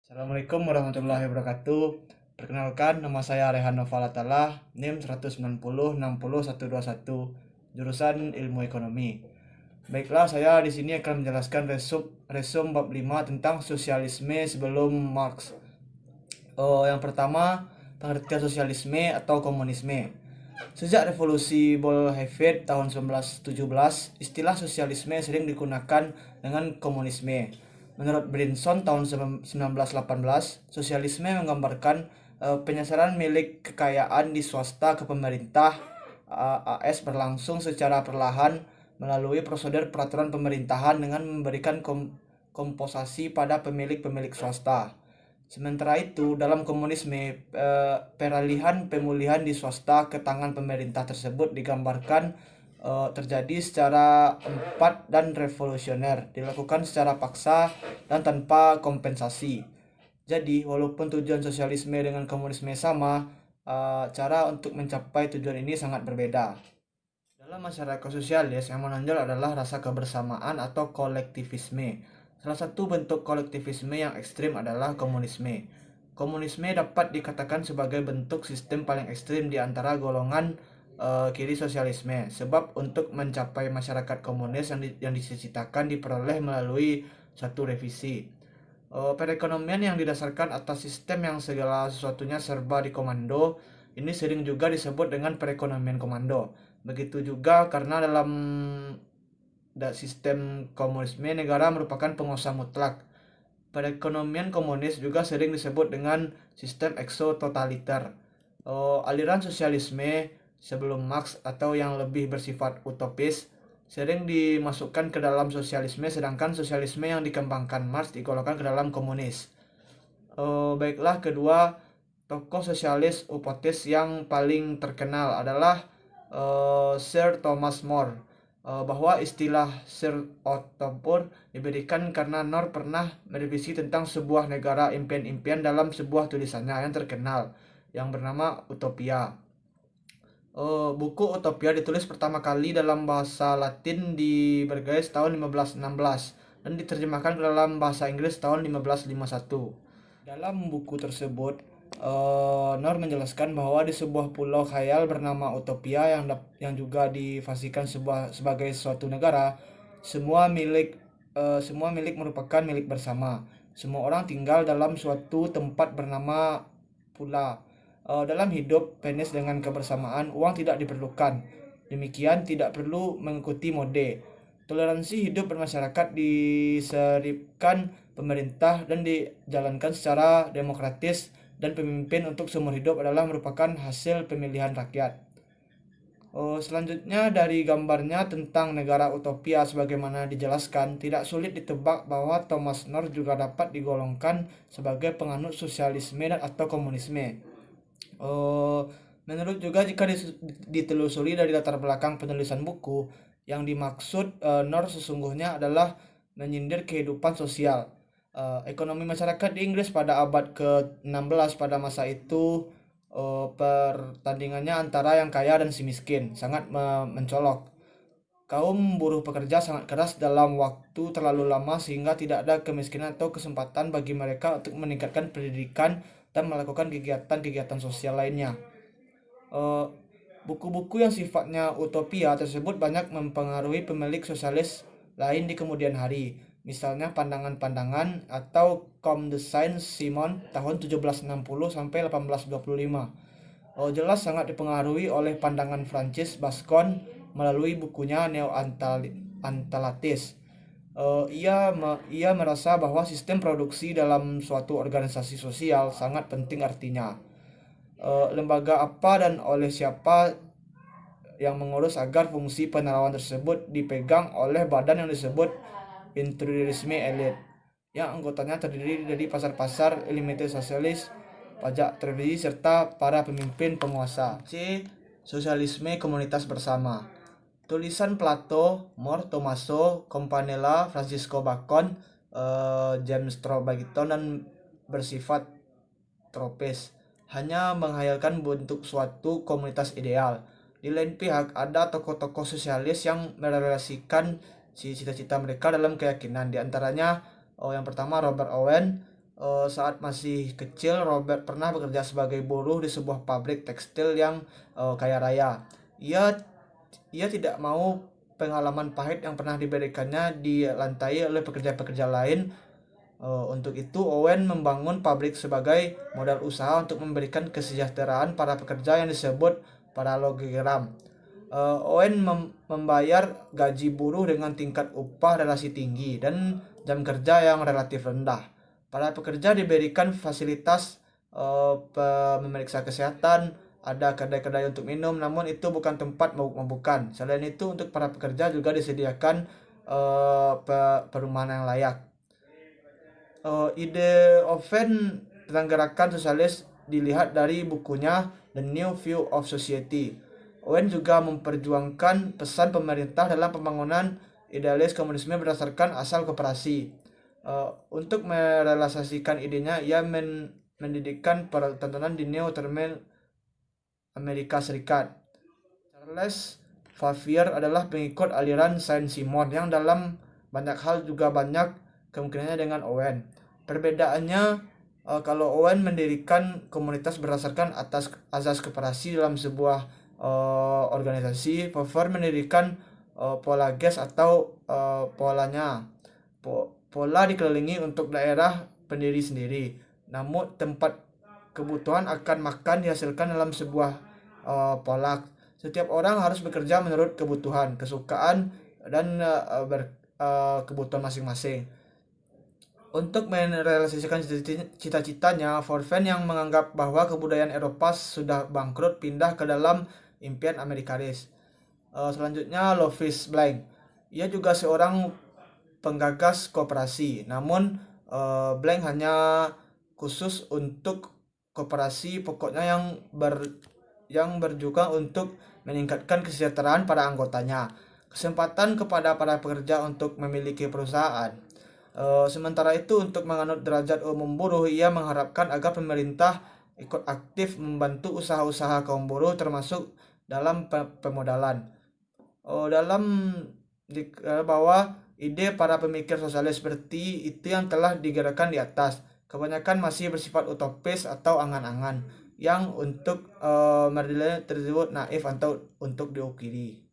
Assalamualaikum warahmatullahi wabarakatuh. Perkenalkan, nama saya Rehan Novalatala, NIM 190606121, jurusan Ilmu Ekonomi. Baiklah, saya di sini akan menjelaskan resum bab 5 tentang sosialisme sebelum Marx. Yang pertama, pengertian sosialisme atau komunisme. Sejak revolusi Bolshevik tahun 1917, istilah sosialisme sering digunakan dengan komunisme. Menurut Brinson tahun 1918, sosialisme menggambarkan penyesaran milik kekayaan di swasta ke pemerintah AS berlangsung secara perlahan melalui prosedur peraturan pemerintahan dengan memberikan kompensasi pada pemilik-pemilik swasta. Sementara itu, dalam komunisme, peralihan pemulihan di swasta ke tangan pemerintah tersebut digambarkan terjadi secara cepat dan revolusioner, dilakukan secara paksa dan tanpa kompensasi. Jadi, walaupun tujuan sosialisme dengan komunisme sama, cara untuk mencapai tujuan ini sangat berbeda. Dalam masyarakat sosialis, yang menonjol adalah rasa kebersamaan atau kolektivisme. Salah satu bentuk kolektivisme yang ekstrim adalah komunisme. Komunisme dapat dikatakan sebagai bentuk sistem paling ekstrim di antara golongan kiri sosialisme, sebab untuk mencapai masyarakat komunis yang dicita-citakan diperoleh melalui satu revisi. Perekonomian yang didasarkan atas sistem yang segala sesuatunya serba dikomando, ini sering juga disebut dengan perekonomian komando. Begitu juga karena dalam sistem komunisme negara merupakan penguasa mutlak. Perekonomian komunis juga sering disebut dengan sistem eksototaliter. Aliran sosialisme sebelum Marx atau yang lebih bersifat utopis sering dimasukkan ke dalam sosialisme, sedangkan sosialisme yang dikembangkan Marx digolongkan ke dalam komunis. Baiklah, kedua tokoh sosialis utotis yang paling terkenal adalah Sir Thomas More. Bahwa istilah Sir Otopur diberikan karena More pernah merevisi tentang sebuah negara impian-impian dalam sebuah tulisannya yang terkenal yang bernama Utopia. Buku Utopia ditulis pertama kali dalam bahasa Latin di Vergès tahun 1516 dan diterjemahkan ke dalam bahasa Inggris tahun 1551. Dalam buku tersebut, Nor menjelaskan bahwa di sebuah pulau khayal bernama Utopia yang juga difasikan sebagai suatu negara, semua milik merupakan milik bersama. Semua orang tinggal dalam suatu tempat bernama Pula. Dalam hidup penis dengan kebersamaan, uang tidak diperlukan. Demikian tidak perlu mengikuti mode. Toleransi hidup bermasyarakat diseripkan pemerintah dan dijalankan secara demokratis, dan pemimpin untuk seumur hidup adalah merupakan hasil pemilihan rakyat. Selanjutnya dari gambarnya tentang negara utopia sebagaimana dijelaskan, tidak sulit ditebak bahwa Thomas More juga dapat digolongkan sebagai penganut sosialisme dan atau komunisme. Menurut juga jika ditelusuri dari latar belakang penulisan buku, yang dimaksud Nor sesungguhnya adalah menyindir kehidupan sosial. Ekonomi masyarakat di Inggris pada abad ke-16 pada masa itu, pertandingannya antara yang kaya dan si miskin sangat mencolok. Kaum buruh pekerja sangat keras dalam waktu terlalu lama sehingga tidak ada kemiskinan atau kesempatan bagi mereka untuk meningkatkan pendidikan dan melakukan kegiatan-kegiatan sosial lainnya. Buku-buku yang sifatnya utopia tersebut banyak mempengaruhi pemilik sosialis lain di kemudian hari. Misalnya pandangan-pandangan atau Comme de Saint-Simon tahun 1760 sampai 1825. Jelas sangat dipengaruhi oleh pandangan Francis Bacon melalui bukunya Neo-Antalatis. Ia merasa bahwa sistem produksi dalam suatu organisasi sosial sangat penting, artinya lembaga apa dan oleh siapa yang mengurus agar fungsi penerawan tersebut dipegang oleh badan yang disebut interiorisme elit, yang anggotanya terdiri dari pasar-pasar, limited sosialis, pajak, televisi, serta para pemimpin penguasa. C. Sosialisme komunitas bersama. Tulisan Plato, More, Tommaso, Campanella, Francisco Bacon, James Trevelyan dan bersifat tropis, hanya menghayalkan bentuk suatu komunitas ideal. Di lain pihak, ada tokoh-tokoh sosialis yang merealisasikan cita-cita mereka dalam keyakinan. Di antaranya, yang pertama Robert Owen, Saat masih kecil, Robert pernah bekerja sebagai buruh di sebuah pabrik tekstil yang kaya raya. Ia ia tidak mau pengalaman pahit yang pernah diberikannya dilantai oleh pekerja-pekerja lain. Untuk itu, Owen membangun pabrik sebagai modal usaha untuk memberikan kesejahteraan para pekerja yang disebut paralelogram. Owen membayar gaji buruh dengan tingkat upah relasi tinggi dan jam kerja yang relatif rendah. Para pekerja diberikan fasilitas memeriksa kesehatan, ada kedai-kedai untuk minum, namun itu bukan tempat mabuk-mabukan. Selain itu, untuk para pekerja juga disediakan perumahan yang layak. Ide Owen tentang gerakan sosialis dilihat dari bukunya The New View of Society. Owen juga memperjuangkan pesan pemerintah dalam pembangunan idealis komunisme berdasarkan asal koperasi. Untuk merealisasikan idenya, ia mendirikan pertontonan di New Terminal Amerika Serikat. Charles Xavier adalah pengikut aliran Saint-Simon yang dalam banyak hal juga banyak kemungkinannya dengan Owen. Perbedaannya, kalau Owen mendirikan komunitas berdasarkan atas azas koperasi dalam sebuah organisasi, Xavier mendirikan pola gas atau polanya. Pola dikelilingi untuk daerah pendiri sendiri. Namun tempat kebutuhan akan makan dihasilkan dalam sebuah pola. Setiap orang harus bekerja menurut kebutuhan, kesukaan, dan kebutuhan masing-masing. Untuk merealisasikan cita-citanya, Forven yang menganggap bahwa kebudayaan Eropa sudah bangkrut pindah ke dalam impian Amerikanis. Selanjutnya, Louis Blanc. Ia juga seorang penggagas koperasi, namun Blanc hanya khusus untuk koperasi pokoknya yang berjuang untuk meningkatkan kesejahteraan para anggotanya, kesempatan kepada para pekerja untuk memiliki perusahaan. Sementara itu, untuk menganut derajat umum buruh, ia mengharapkan agar pemerintah ikut aktif membantu usaha-usaha kaum buruh termasuk dalam pemodalan. Bahwa ide para pemikir sosialis seperti itu yang telah digerakkan di atas kebanyakan masih bersifat utopis atau angan-angan yang untuk tersebut naif atau untuk diukiri.